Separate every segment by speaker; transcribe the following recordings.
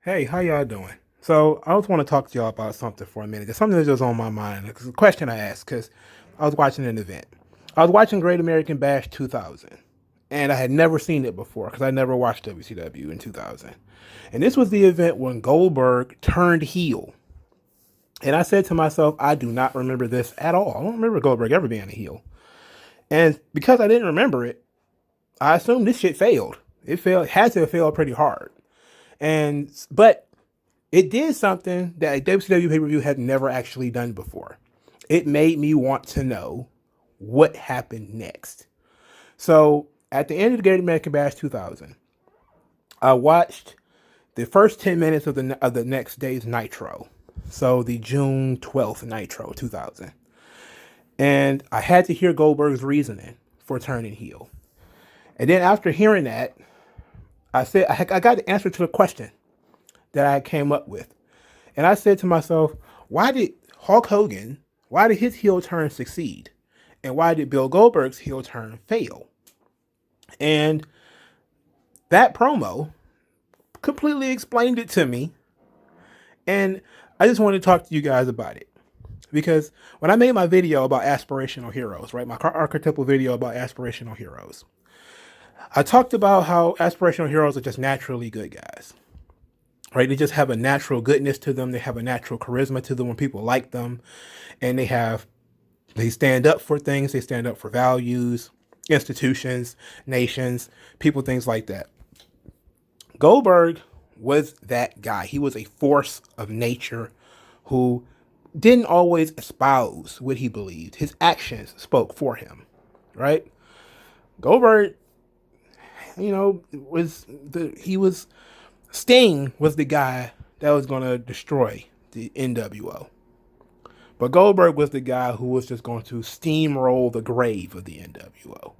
Speaker 1: Hey, how y'all doing? So I just want to talk to y'all about something for a minute. It's something that's just on my mind. It's a question I asked because I was watching an event. I was watching Great American Bash 2000, and I had never seen it before because I never watched WCW in 2000. And this was the event when Goldberg turned heel. And I said to myself, I do not remember this at all. I don't remember Goldberg ever being a heel. And because I didn't remember it, I assumed this shit failed. It failed, had to have failed pretty hard. But it did something that a WCW pay-per-view had never actually done before. It made me want to know what happened next. So at the end of the Great American Bash 2000, I watched the first 10 minutes of the next day's Nitro. So the June 12th Nitro 2000. And I had to hear Goldberg's reasoning for turning heel. And then after hearing that, I got the answer to the question that I came up with. And I said to myself, why did why did his heel turn succeed? And why did Bill Goldberg's heel turn fail? And that promo completely explained it to me. And I just wanted to talk to you guys about it. Because when I made my video about aspirational heroes, right, my archetypal video about aspirational heroes, I talked about how aspirational heroes are just naturally good guys. Right? They just have a natural goodness to them. They have a natural charisma to them when people like them. And they stand up for things. They stand up for values, institutions, nations, people, things like that. Goldberg was that guy. He was a force of nature who didn't always espouse what he believed. His actions spoke for him, right? Goldberg, Sting was the guy that was going to destroy the NWO. But Goldberg was the guy who was just going to steamroll the grave of the NWO,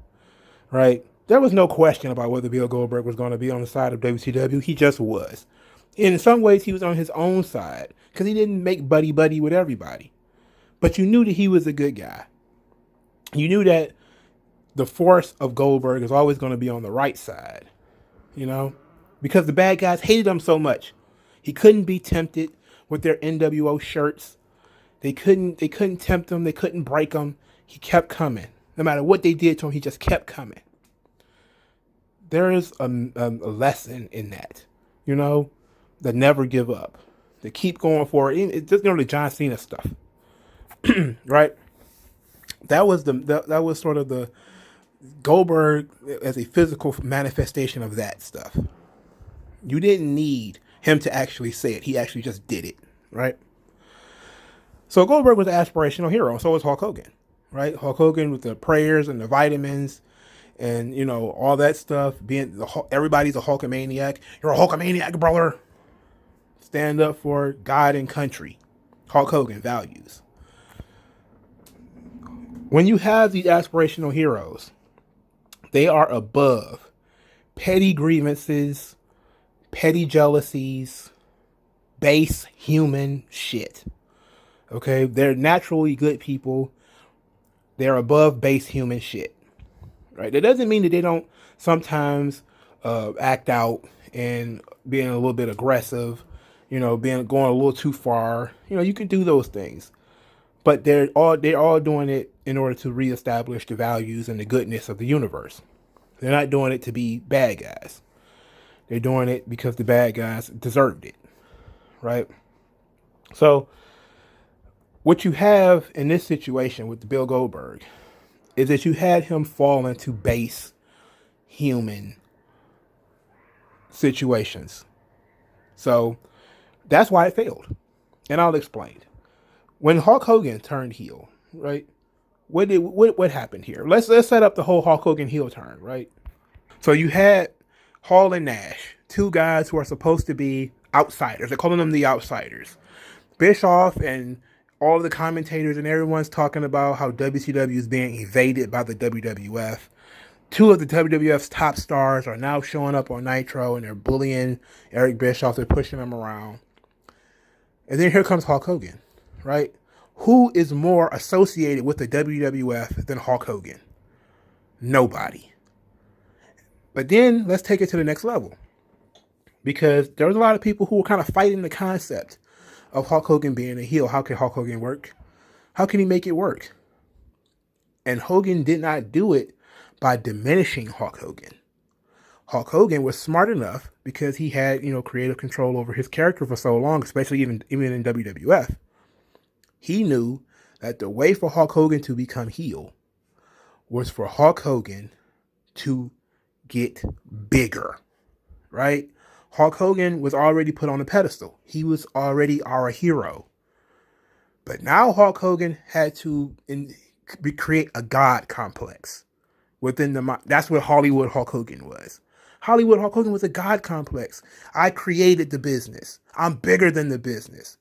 Speaker 1: right? There was no question about whether Bill Goldberg was going to be on the side of WCW. He just was. In some ways, he was on his own side because he didn't make buddy-buddy with everybody. But you knew that he was a good guy. You knew that the force of Goldberg is always going to be on the right side, because the bad guys hated him so much. He couldn't be tempted with their NWO shirts. They couldn't tempt him. They couldn't break him. He kept coming. No matter what they did to him, he just kept coming. There is a lesson in that, that never give up, to keep going forward. It's just the John Cena stuff, right? That was sort of the Goldberg as a physical manifestation of that stuff. You didn't need him to actually say it. He actually just did it, right? So Goldberg was an aspirational hero, and so was Hulk Hogan, right? Hulk Hogan with the prayers and the vitamins and, all that stuff. Everybody's a Hulkamaniac. You're a Hulkamaniac, brother. Stand up for God and country. Hulk Hogan values. When you have these aspirational heroes, they are above petty grievances, petty jealousies, base human shit. Okay? They're naturally good people. They're above base human shit. Right? That doesn't mean that they don't sometimes act out and being a little bit aggressive, going a little too far. You can do those things. But they're all doing it in order to reestablish the values and the goodness of the universe. They're not doing it to be bad guys. They're doing it because the bad guys deserved it, right? So what you have in this situation with Bill Goldberg is that you had him fall into base human situations. So that's why it failed. And I'll explain. When Hulk Hogan turned heel, right? What happened here? Let's set up the whole Hulk Hogan heel turn, right? So you had Hall and Nash, two guys who are supposed to be outsiders. They're calling them the outsiders. Bischoff and all of the commentators and everyone's talking about how WCW is being evaded by the WWF. Two of the WWF's top stars are now showing up on Nitro and they're bullying Eric Bischoff. They're pushing him around. And then here comes Hulk Hogan, right? Who is more associated with the WWF than Hulk Hogan? Nobody. But then let's take it to the next level. because there was a lot of people who were kind of fighting the concept of Hulk Hogan being a heel. How can Hulk Hogan work? How can he make it work? And Hogan did not do it by diminishing Hulk Hogan. Hulk Hogan was smart enough, because he had, creative control over his character for so long, especially even in WWF. He knew that the way for Hulk Hogan to become heel was for Hulk Hogan to get bigger, right? Hulk Hogan was already put on a pedestal. He was already our hero. But now Hulk Hogan had to create a God complex within the mind. That's what Hollywood Hulk Hogan was. Hollywood Hulk Hogan was a God complex. I created the business. I'm bigger than the business,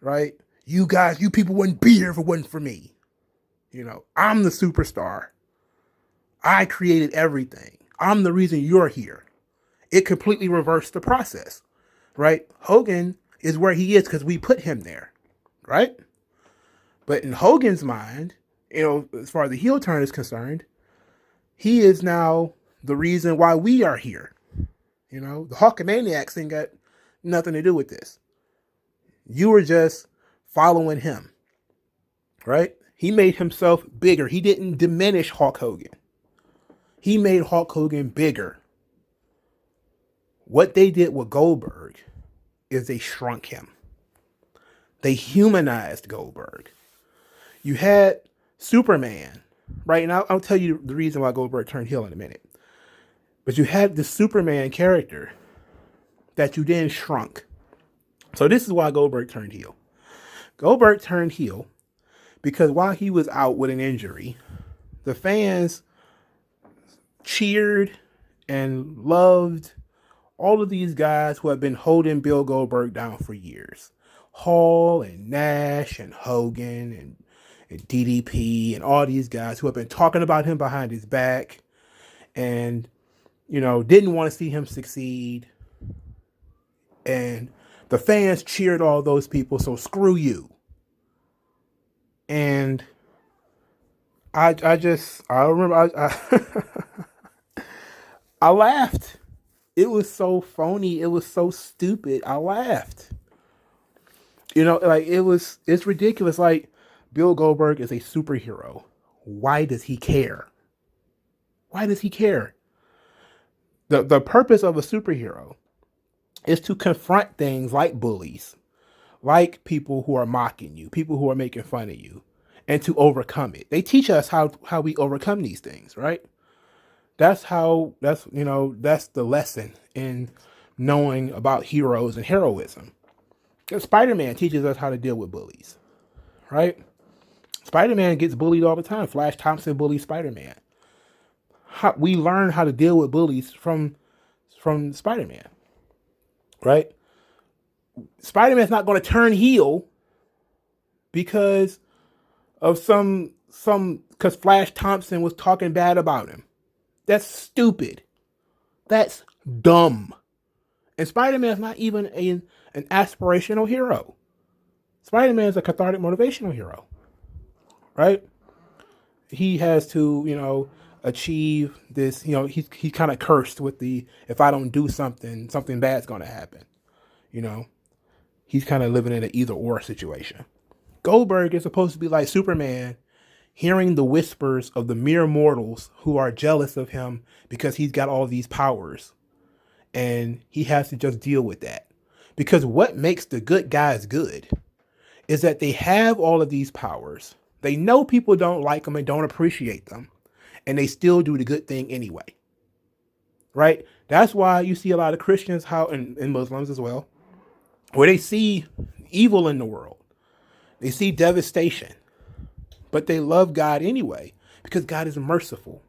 Speaker 1: right? You guys, you people wouldn't be here if it wasn't for me. I'm the superstar. I created everything. I'm the reason you're here. It completely reversed the process, right? Hogan is where he is because we put him there, right? But in Hogan's mind, as far as the heel turn is concerned, he is now the reason why we are here. The Hulkamaniacs ain't got nothing to do with this. You were just following him, right? He made himself bigger. He didn't diminish Hulk Hogan. He made Hulk Hogan bigger. What they did with Goldberg is they shrunk him. They humanized Goldberg. You had Superman, right? And I'll tell you the reason why Goldberg turned heel in a minute. But you had the Superman character that you then shrunk. So this is why Goldberg turned heel. Goldberg turned heel because while he was out with an injury, the fans cheered and loved all of these guys who have been holding Bill Goldberg down for years. Hall and Nash and Hogan and DDP and all these guys who have been talking about him behind his back and, didn't want to see him succeed. And the fans cheered all those people, so screw you. And I remember I laughed. It was so phony. It was so stupid. I laughed. It's ridiculous. Like, Bill Goldberg is a superhero. Why does he care? Why does he care? The purpose of a superhero is to confront things like bullies, like people who are mocking you, people who are making fun of you, and to overcome it. They teach us how we overcome these things, right? That's the lesson in knowing about heroes and heroism. Spider-Man teaches us how to deal with bullies, right? Spider-Man gets bullied all the time. Flash Thompson bullies Spider-Man. We learn how to deal with bullies from Spider-Man, right? Spider-Man's not going to turn heel because of because Flash Thompson was talking bad about him. That's stupid. That's dumb. And Spider-Man's not even an aspirational hero. Spider-Man is a cathartic motivational hero, right? He has to, achieve this, he's kind of cursed with if I don't do something bad's going to happen. He's kind of living in an either or situation. Goldberg is supposed to be like Superman, hearing the whispers of the mere mortals who are jealous of him because he's got all these powers. And he has to just deal with that. Because what makes the good guys good is that they have all of these powers. They know people don't like them and don't appreciate them. And they still do the good thing anyway. Right? That's why you see a lot of Christians, and Muslims as well, where they see evil in the world. They see devastation. But they love God anyway, because God is merciful.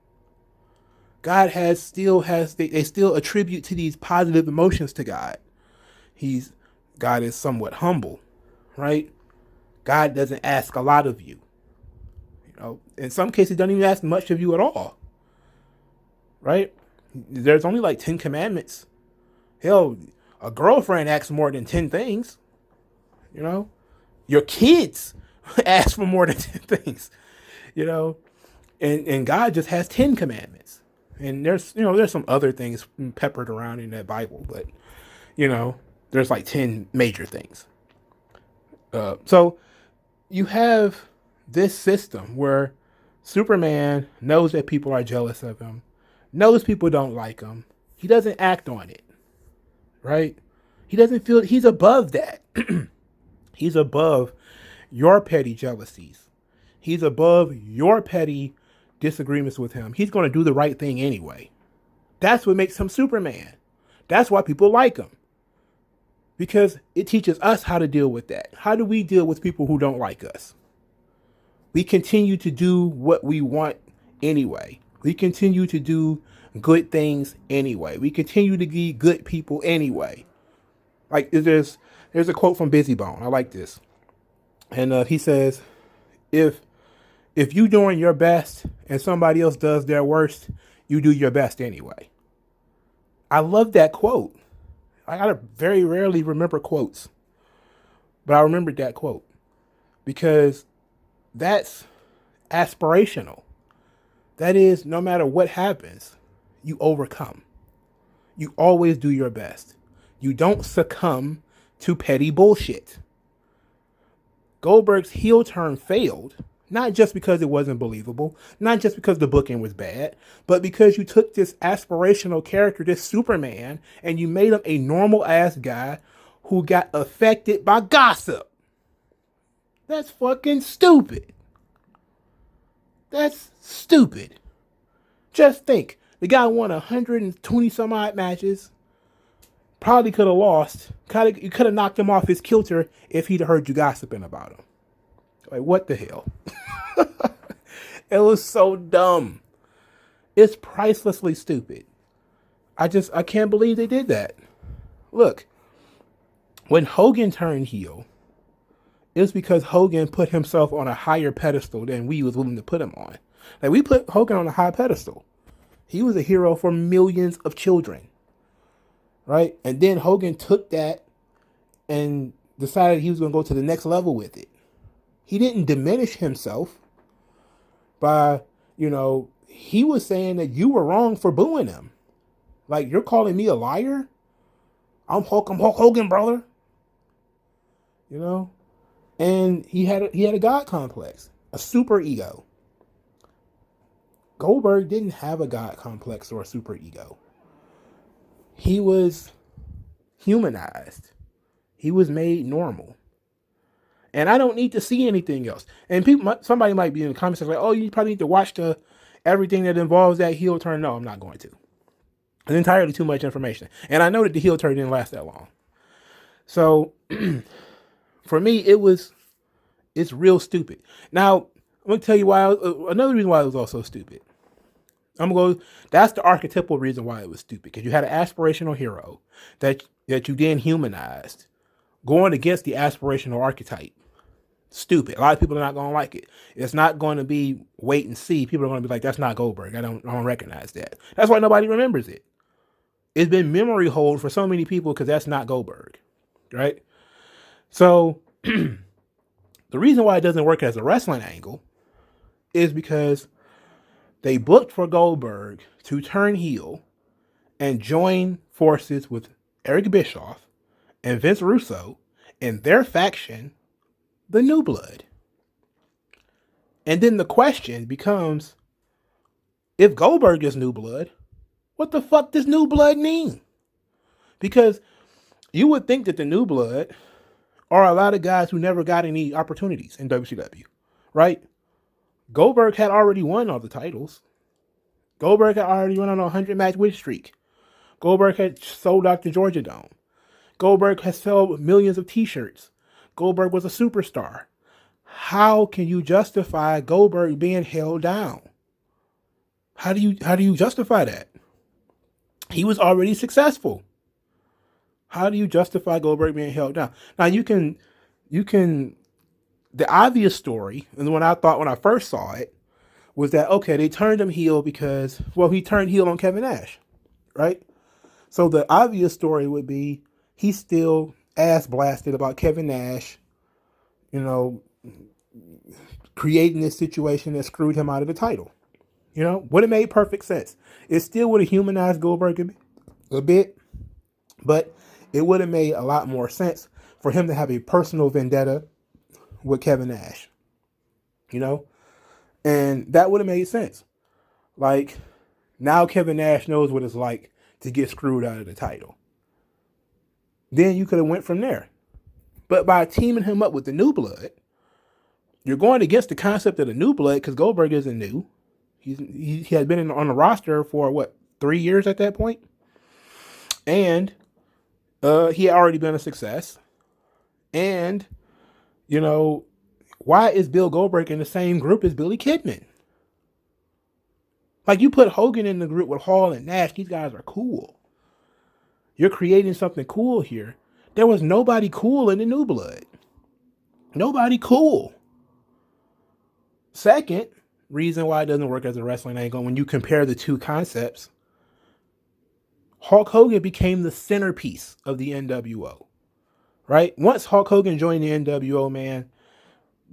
Speaker 1: God they still attribute to these positive emotions to God. God is somewhat humble, right? God doesn't ask a lot of you. In some cases, doesn't even ask much of you at all, right? There's only like 10 commandments. Hell, a girlfriend asks more than 10 things. Your kids ask for more than 10 things, and God just has 10 commandments. And there's some other things peppered around in that Bible, but There's like 10 major things. So you have this system where Superman knows that people are jealous of him, knows people don't like him. He doesn't act on it, right? He doesn't feel he's above that. He's above your petty jealousies. He's above your petty disagreements with him. He's going to do the right thing anyway. That's what makes him Superman. That's why people like him. Because it teaches us how to deal with that. How do we deal with people who don't like us? We continue to do what we want anyway. We continue to do good things anyway. We continue to be good people anyway. Like there's a quote from Busy Bone. I like this. And he says, if you doing your best and somebody else does their worst, you do your best anyway. I love that quote. I gotta very rarely remember quotes, but I remembered that quote because that's aspirational. That is, no matter what happens, you overcome. You always do your best. You don't succumb to petty bullshit. Goldberg's heel turn failed, not just because it wasn't believable, not just because the booking was bad, but because you took this aspirational character, this Superman, and you made him a normal ass guy who got affected by gossip. That's fucking stupid. That's stupid. Just think, the guy won 120 some odd matches. Probably could have lost. You could have knocked him off his kilter if he'd heard you gossiping about him. Like, what the hell? It was so dumb. It's pricelessly stupid. I can't believe they did that. Look, when Hogan turned heel, it was because Hogan put himself on a higher pedestal than we was willing to put him on. Like, we put Hogan on a high pedestal. He was a hero for millions of children. Right? And then Hogan took that and decided he was going to go to the next level with it. He didn't diminish himself by, he was saying that you were wrong for booing him. Like, you're calling me a liar? I'm Hulk Hogan, brother. And he had a God complex, a super ego. Goldberg didn't have a God complex or a super ego. He was humanized. He was made normal. And I don't need to see anything else. And somebody might be in the comments like, oh, you probably need to watch everything that involves that heel turn. No, I'm not going to. It's entirely too much information. And I know that the heel turn didn't last that long. So for me, it's real stupid. Now, I'm going to tell you why. Another reason why it was also stupid. That's the archetypal reason why it was stupid. Because you had an aspirational hero that you then humanized going against the aspirational archetype. Stupid. A lot of people are not going to like it. It's not going to be wait and see. People are going to be like, that's not Goldberg. I don't recognize that. That's why nobody remembers it. It's been memory hold for so many people because that's not Goldberg. Right? So the reason why it doesn't work as a wrestling angle is because they booked for Goldberg to turn heel and join forces with Eric Bischoff and Vince Russo and their faction, the New Blood. And then the question becomes, if Goldberg is New Blood, what the fuck does New Blood mean? Because you would think that the New Blood are a lot of guys who never got any opportunities in WCW, right? Goldberg had already won all the titles. Goldberg had already run on a 100-match win streak. Goldberg had sold out the Georgia Dome. Goldberg has sold millions of t-shirts. Goldberg was a superstar. How can you justify Goldberg being held down? How do you justify that? He was already successful. How do you justify Goldberg being held down? Now you can the obvious story, and when I first saw it, was that, okay, they turned him heel because, he turned heel on Kevin Nash, right? So the obvious story would be he's still ass blasted about Kevin Nash, creating this situation that screwed him out of the title. Would have made perfect sense. It still would have humanized Goldberg a bit, but it would have made a lot more sense for him to have a personal vendetta with Kevin Nash, you know? And that would have made sense. Like, now Kevin Nash knows what it's like to get screwed out of the title. Then you could have went from there. But by teaming him up with the New Blood, you're going against the concept of the New Blood because Goldberg isn't new. He had been on the roster for, 3 years at that point? And he had already been a success. And, why is Bill Goldberg in the same group as Billy Kidman? Like, you put Hogan in the group with Hall and Nash, these guys are cool. You're creating something cool here. There was nobody cool in the New Blood. Nobody cool. Second reason why it doesn't work as a wrestling angle, when you compare the two concepts, Hulk Hogan became the centerpiece of the NWO. Right? Once Hulk Hogan joined the NWO, man,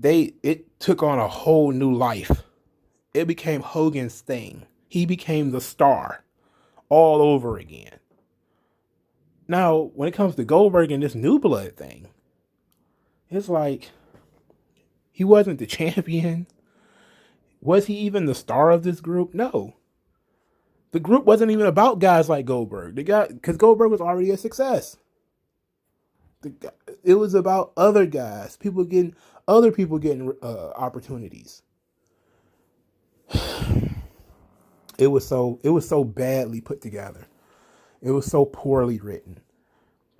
Speaker 1: it took on a whole new life. It became Hogan's thing. He became the star all over again. Now, when it comes to Goldberg and this New Blood thing, it's like, he wasn't the champion. Was he even the star of this group? No. The group wasn't even about guys like Goldberg. Because Goldberg was already a success. It was about other guys, other people getting opportunities. It was so badly put together. It was so poorly written,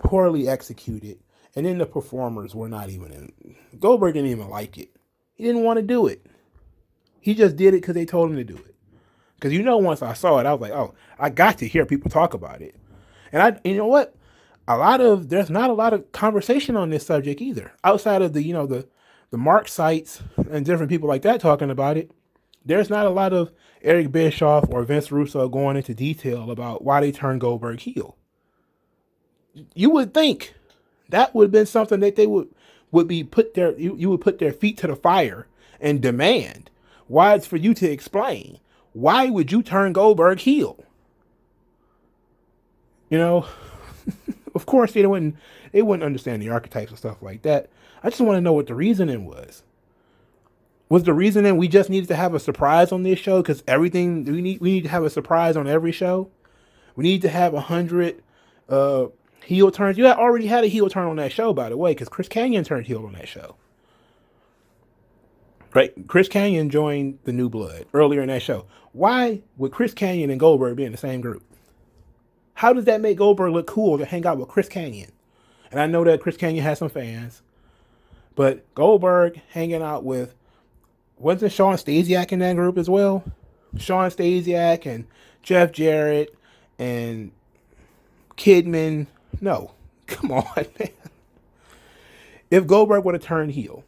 Speaker 1: poorly executed, and then the performers were not even in. Goldberg didn't even like it. He didn't want to do it. He just did it because they told him to do it. Because once I saw it, I was like, oh, I got to hear people talk about it. And you know what? There's not a lot of conversation on this subject either. Outside of the Mark sites and different people like that talking about it, there's not a lot of Eric Bischoff or Vince Russo going into detail about why they turned Goldberg heel. You would think that would have been something that they would be you would put their feet to the fire and demand. Why it's for you to explain. Why would you turn Goldberg heel? Of course they wouldn't understand the archetypes and stuff like that. I just want to know what the reasoning was. Was the reasoning we just needed to have a surprise on this show? Because everything we need to have a surprise on every show. We need to have 100 heel turns. You already had a heel turn on that show, by the way, because Chris Kanyon turned heel on that show. Right? Chris Kanyon joined the New Blood earlier in that show. Why would Chris Kanyon and Goldberg be in the same group? How does that make Goldberg look cool to hang out with Chris Kanyon? And I know that Chris Kanyon has some fans, but Goldberg hanging out with, wasn't Sean Stasiak in that group as well? Sean Stasiak and Jeff Jarrett and Kidman. No, come on, man. If Goldberg would have turned heel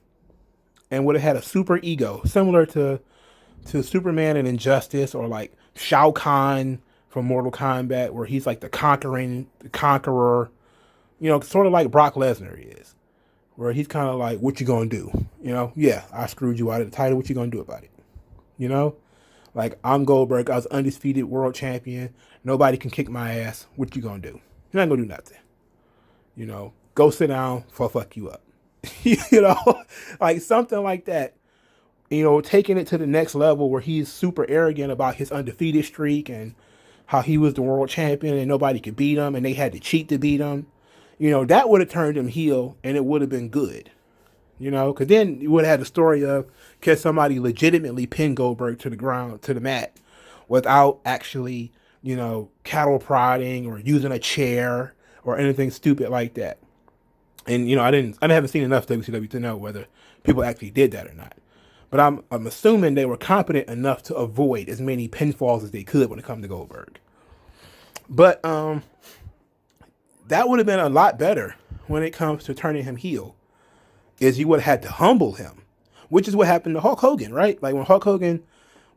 Speaker 1: and would have had a super ego, similar to Superman and Injustice, or like Shao Kahn from Mortal Kombat, where he's like the conqueror, sort of like Brock Lesnar is, where he's kind of like, what you gonna do? Yeah, I screwed you out of the title. What you gonna do about it? Like, I'm Goldberg. I was undisputed world champion. Nobody can kick my ass. What you gonna do? You're not gonna do nothing. Go sit down for fuck you up. Like something like that. Taking it to the next level where he's super arrogant about his undefeated streak and how he was the world champion and nobody could beat him and they had to cheat to beat him. That would have turned him heel and it would have been good. Because then you would have had the story of, can somebody legitimately pin Goldberg to the ground, to the mat, without actually, cattle prodding or using a chair or anything stupid like that. And, I haven't seen enough WCW to know whether people actually did that or not. But I'm assuming they were competent enough to avoid as many pinfalls as they could when it comes to Goldberg. But that would have been a lot better when it comes to turning him heel, is you would have had to humble him, which is what happened to Hulk Hogan, right? Like when Hulk Hogan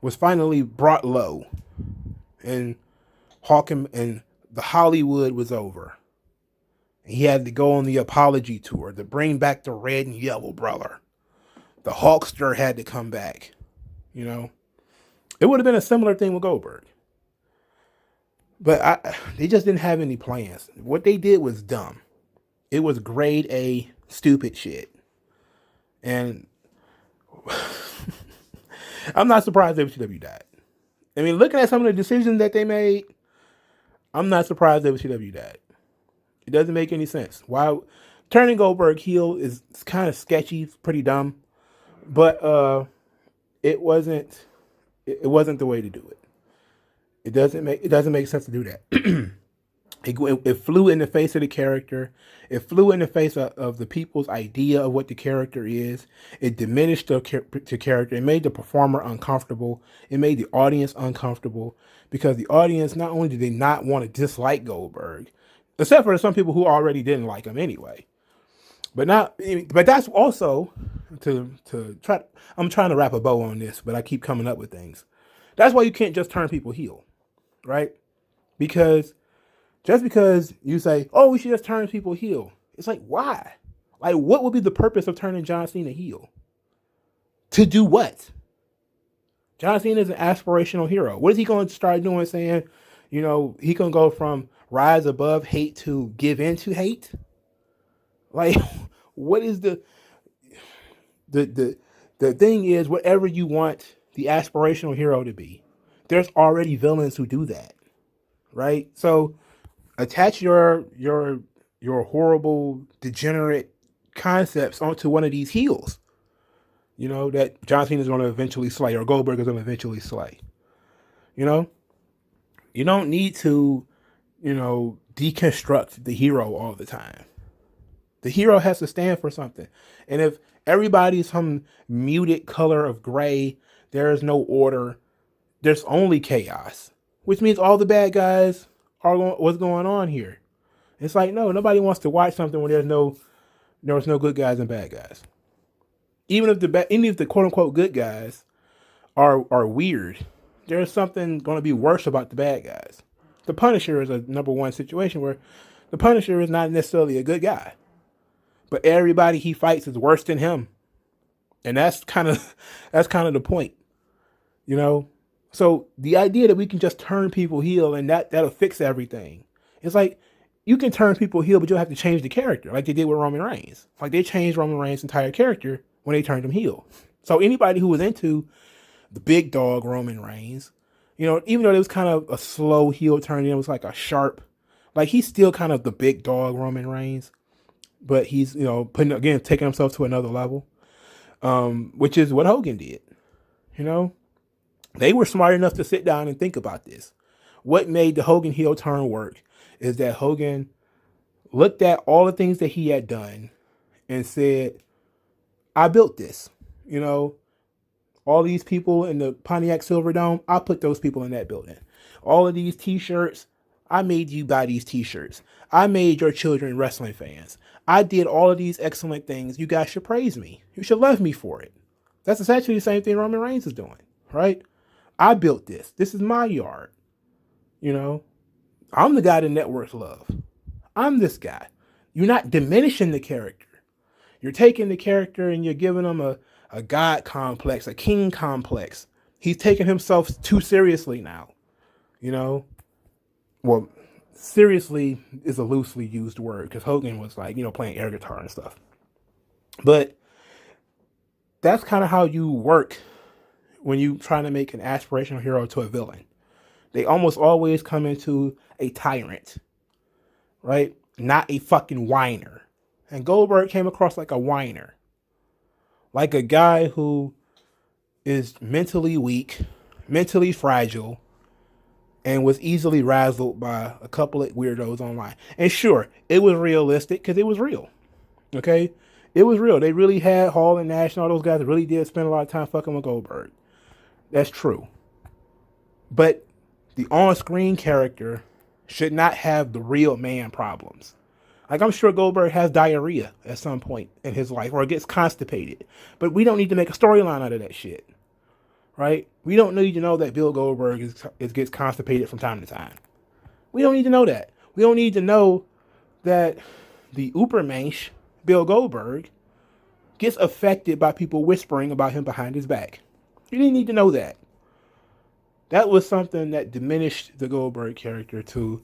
Speaker 1: was finally brought low and and the Hollywood was over. He had to go on the apology tour to bring back the red and yellow brother. The Hulkster had to come back. It would have been a similar thing with Goldberg. But they just didn't have any plans. What they did was dumb. It was grade A stupid shit. And I'm not surprised WCW died. I mean, looking at some of the decisions that they made, I'm not surprised WCW died. It doesn't make any sense. Why turning Goldberg heel is kind of sketchy, it's pretty dumb, but it wasn't the way to do it. It doesn't make sense to do that. It flew in the face of the character. It flew in the face of the people's idea of what the character is. It diminished the character. It made the performer uncomfortable. It made the audience uncomfortable because the audience, not only did they not want to dislike Goldberg, except for some people who already didn't like him anyway. But that's also to try. I'm trying to wrap a bow on this, but I keep coming up with things. That's why you can't just turn people heel, right? Because just because you say, "Oh, we should just turn people heel," it's like, why? Like, what would be the purpose of turning John Cena heel? To do what? John Cena is an aspirational hero. What is he going to start doing? Saying, he can go from rise above hate to give in to hate. Like, what is the thing is, whatever you want the aspirational hero to be, there's already villains who do that, right? So attach your horrible, degenerate concepts onto one of these heels, that John Cena is going to eventually slay, or Goldberg is going to eventually slay. You don't need to, deconstruct the hero all the time. The hero has to stand for something. And if everybody's some muted color of gray, there is no order. There's only chaos, which means all the bad guys are what's going on here. It's like, no, nobody wants to watch something where there's no good guys and bad guys. Even if the quote unquote good guys are weird, there's something going to be worse about the bad guys. The Punisher is a number one situation where the Punisher is not necessarily a good guy, but everybody he fights is worse than him, and that's kind of the point, So the idea that we can just turn people heel and that'll fix everything. It's like, you can turn people heel, but you'll have to change the character, like they did with Roman Reigns. Like, they changed Roman Reigns' entire character when they turned him heel. So anybody who was into the big dog Roman Reigns, even though it was kind of a slow heel turn, it was like a sharp, like, he's still kind of the big dog Roman Reigns, but he's, taking himself to another level, which is what Hogan did. They were smart enough to sit down and think about this. What made the Hogan heel turn work is that Hogan looked at all the things that he had done and said, I built this. All these people in the Pontiac Silverdome, I put those people in that building. All of these t-shirts, I made you buy these t-shirts. I made your children wrestling fans. I did all of these excellent things. You guys should praise me. You should love me for it. That's essentially the same thing Roman Reigns is doing, right? I built this. This is my yard. I'm the guy the networks love. I'm this guy. You're not diminishing the character. You're taking the character and you're giving him a god complex, a king complex. He's taking himself too seriously now. Well, seriously is a loosely used word because Hogan was like, playing air guitar and stuff. But that's kind of how you work when you trying to make an aspirational hero to a villain. They almost always come into a tyrant, right? Not a fucking whiner. And Goldberg came across like a whiner. Like a guy who is mentally weak, mentally fragile, and was easily razzled by a couple of weirdos online. And sure, it was realistic because it was real. Okay? It was real. They really had Hall and Nash and all those guys really did spend a lot of time fucking with Goldberg. That's true. But the on-screen character should not have the real man problems. Like, I'm sure Goldberg has diarrhea at some point in his life or gets constipated. But we don't need to make a storyline out of that shit. Right? We don't need to know that Bill Goldberg gets constipated from time to time. We don't need to know that. We don't need to know that the Ubermensch, Bill Goldberg, gets affected by people whispering about him behind his back. You didn't need to know that. That was something that diminished the Goldberg character to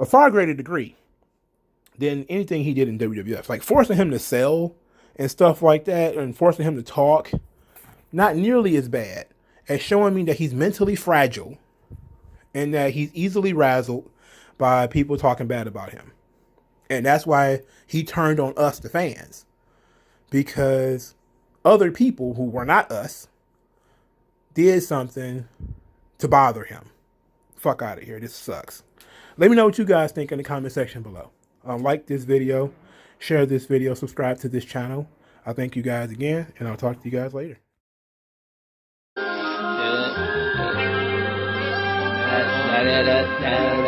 Speaker 1: a far greater degree than anything he did in WWF. Like forcing him to sell and stuff like that, and forcing him to talk, not nearly as bad as showing me that he's mentally fragile and that he's easily razzled by people talking bad about him. And that's why he turned on us, the fans, because other people who were not us did something to bother him. Fuck out of here. This sucks. Let me know what you guys think in the comment section below. Like this video, share this video, subscribe to this channel. I thank you guys again, and I'll talk to you guys later.
Speaker 2: Da, da, da, da, da.